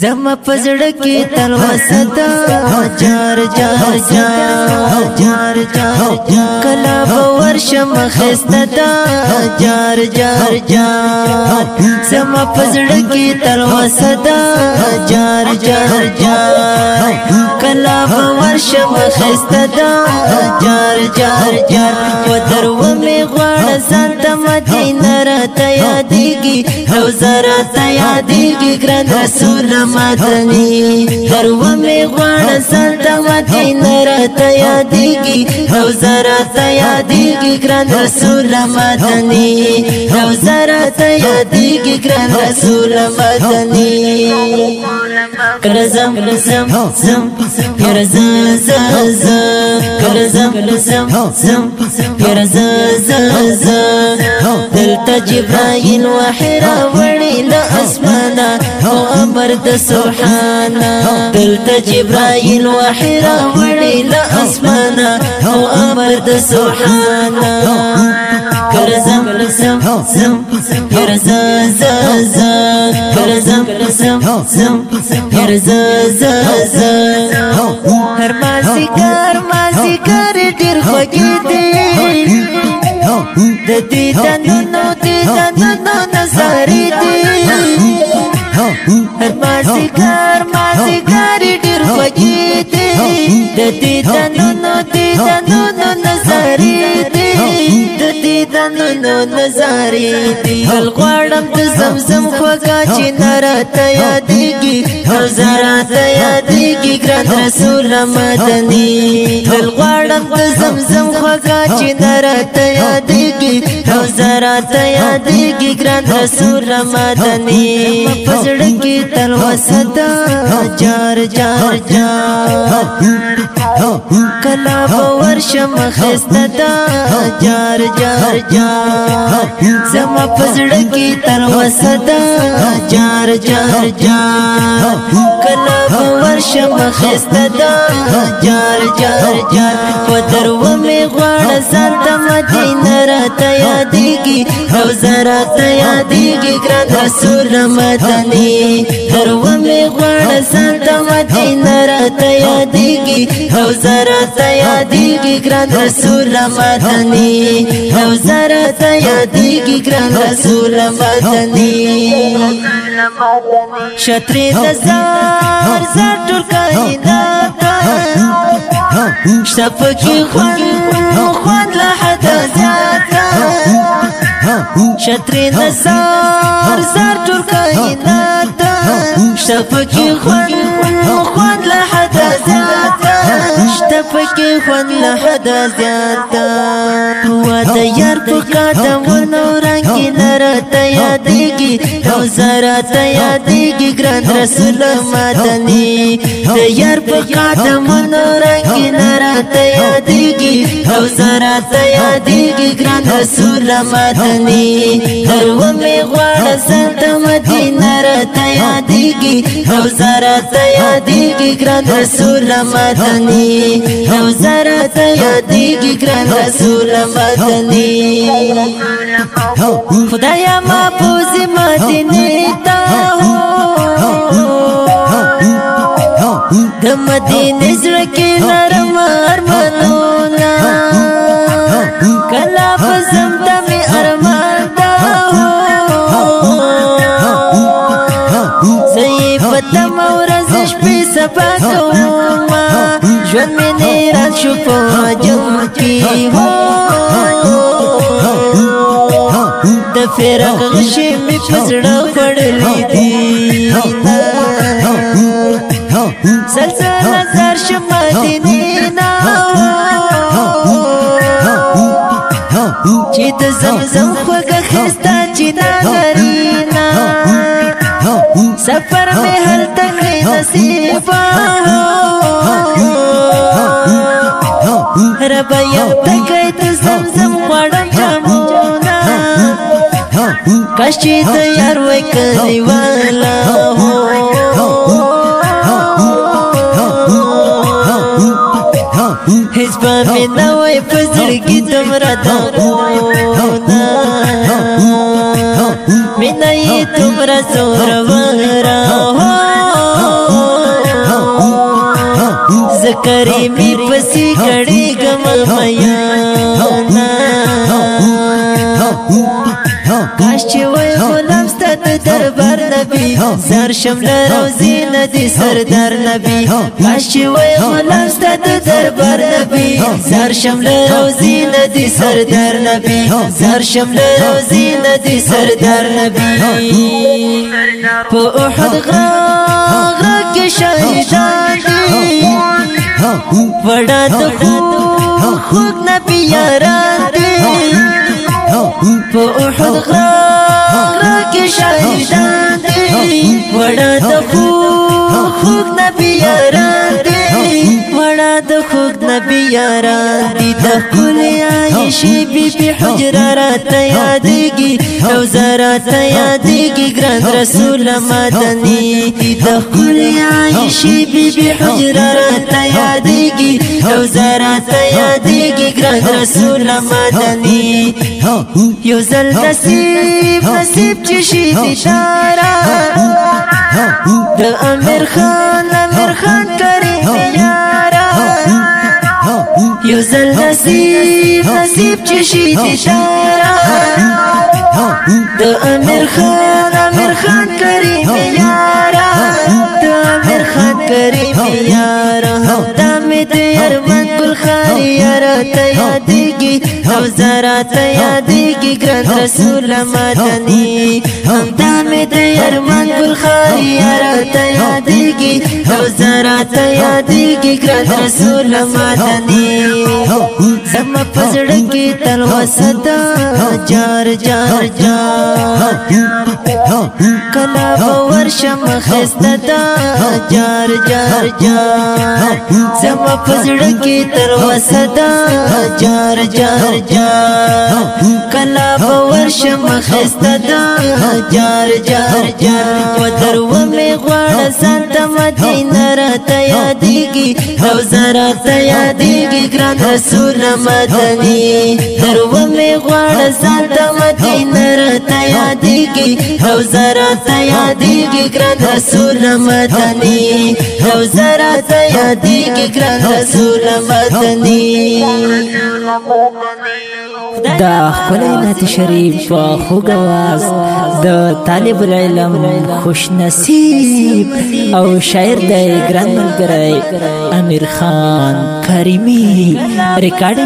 زما پزړه کې تلوسه دا جار جار جار جار جار کلا ورشم خسته دا جار جار جار زما پزړه کې تلوسه دا جار جار جار کلا ورشم خسته دا جار جار جار و درو می غواړه سنت مدینه راته یادېږي روزه راته یادېږي ګران رسول مدني درو می غواړه سنت مدینه راته یادېږي روزه راته یادېږي ګران رسول مدني روزه راته یادېږي ګران رسول مدني کلزم کلزم زم پیر ز ز ز کلزم کلزم زم پیر ز ز ز دلته جبرائیل وحی راوړي له اسمانه او امر د سبحانه دلته جبرائیل وحی راوړي له اسمانه او امر د سبحانه کلزم کلزم زم پیر ز ز ز کلزم کلزم زم پیر ز ز ز هر مازیګر مازیګر ډېر خوږې دي د دې تنونو نظارې دي هر مازیګر مازیګر ډېر خوږې دي د دې تنونو نظارې دي د دې تنونو نظارې دي بل غواړم د زمزم خوږه چې نه راته یادېږي روزه راته یادېږي ګران رسول مدني بل غواړم د زمزم خوږه چې نه راته یادېږي روزه راته یادېږي ګران رسول مدني په زړه کې تلوسه دا جار جار جار کلا ورشم خسته دا جار جار جار زما په زړه کې تلوسه دا جار جار جار کلا ورشم خسته دا جار جار جار په درو می غواړه سنت مدینه راته یادېږي روزه راته یادېږي ګران رسول مدني درو می غواړه سنت مدینه راته یادېږي روزه راته یادېږي ګران رسول مدني روزه راته یادېږي ګران رسول مدني شتري د زار زار ټول کائنات شته پکې خوند له حده زیاته شتري د زار زار ټول کائنات شته پکې خوند له حده زیاته شته پکې خوند له حده زیاته وا د یار په قدمونو رنګینه راته یادېږي روزه راته یادېږي ګران رسول مدني د یار په قدمونو رنګینه راته یادېږي روزه راته یادېږي ګران رسول مدني درو می غواړه سنت مدینه راته یادېږي روزه راته یادېږي ګران رسول مدني روزه راته یادېږي ګران رسول مدني خدایا محفوظ مدینه ته د مدینه زړه کې نرم ارمانونه کلا په زمده مې ارمان ته زه یې په تمه ورځ شپې سبا کومه ژوند مې نیران شو په جم کې د فراق غشي مې په زړه خوړلې دي سلسله نظر شم مدینې نه چې د زمزم خوږه ښایسته چې نه لري نه سفر مې هلته کړی نصیبه ربه یم تږی د زمزم غواړم جامونه کاش چې د یار وای کلیواله هیڅ به مې نه وای په زړګي دومره دردونه مینه یې دومره زوروره زکریمی پسی کڑی گم میانا کاش چې وای غلام ستد دربار نبی زار شمل روزی ندی سردار نبی کاش چې وای غلام ستد دربار نبی زار شمل روزی ندی سردار نبی زار شمل روزی ندی سردار نبی په احد غرا کې شهیدان دي وړا د خوږ نبی یاران دي په احد غرا کې شهیدان دي وړا د خوږ نبی یاران دي وړا د خوږ نبی یاران دي د ښکلې عایشې بیبي حجره راته یادېږي روضه راته یادېږي ګران رسول مدني د ښکلې عایشې بیبي حجره راته یادېږي روضه راته یادېږي ګران رسول مدني یو ځل نصیب چې شي دیداره د امیر خان کریم یاره یو ځل نصیب چې شي دیداره د امیر خان کریم یاره د امیر خان کریم یاره دا مې د ارمان ګل خاري یاره ته یادېږي روضه راته یادېږي ګران رسول مدني دا مې د ارمان ګل خاري یاره ته یادېږي روضه راته یادېږي ګران رسول مدني زما په زړه کې تلوسه ده جار جار جار کله به ورشم ښایسته ده جار جار جار زما په زړه کې تلوسه ده جار جار جار کله به ورشم ښایسته ده جار جار جار و درو مې غواړه ځان ته مدینه راته یادېږي روضه راته یادېږي ګران رسول مدني درو مې غواړه ځان ته مدینه راته یادېږي روضه راته یادېږي ګران رسول مدني روضه راته یادېږي ګران رسول مدني دا ښکلی نعت شریف په خوږ اواز د طالب العلم خوش نصیب او شاعر دی ګران ملګری امیر خان کریمي ریکارډینګ